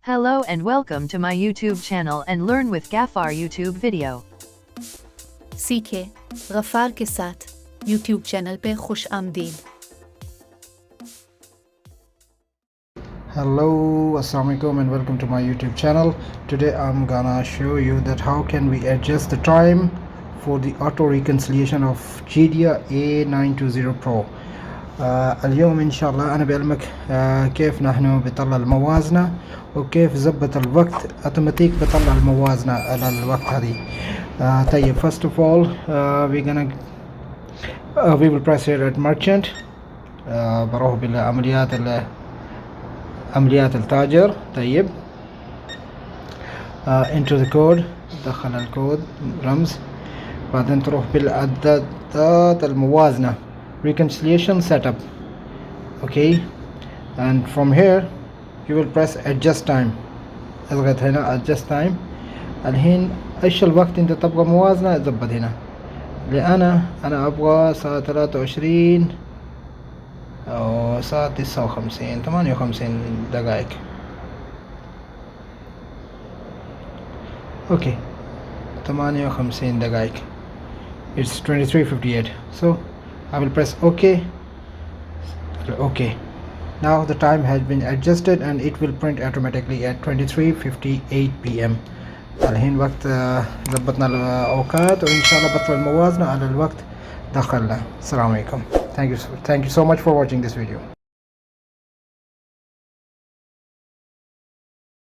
Hello and welcome to my YouTube channel and learn with Gafar YouTube video. सीखे गफ़ार के साथ YouTube channel पे खुश आमदीद। Hello, assalamu alaikum and welcome to my YouTube channel. Today I'm gonna show you that how can we adjust the time for the auto reconciliation of جيديا A920pro. اليوم إن شاء الله أنا بعلمك كيف نحن بطلع الموازنة وكيف زبط الوقت أوتوماتيك بطلع الموازنة على الوقت هذه. طيب first of all we will press here at merchant. بروح بالعمليات عمليات التاجر. طيب enter the code، دخل الكود رمز، بعدين تروح بالعدادات الموازنة reconciliation setup. okay, and from here you will press adjust time. اضغط هنا adjust time. الحين ايش الوقت انت تبغى موازنة اضبط هنا. لأنا ابغى ساعة 23 او ساعة 58 دقائق. اوكي 58 دقائق. it's 23:58. so I will press OK. OK. Now the time has been adjusted and it will print automatically at 23:58 PM. الحين وقت ضبطنا الأوقات وإن شاء الله بطل الموازنة على الوقت دخلنا. السلام عليكم. Thank you so much for watching this video.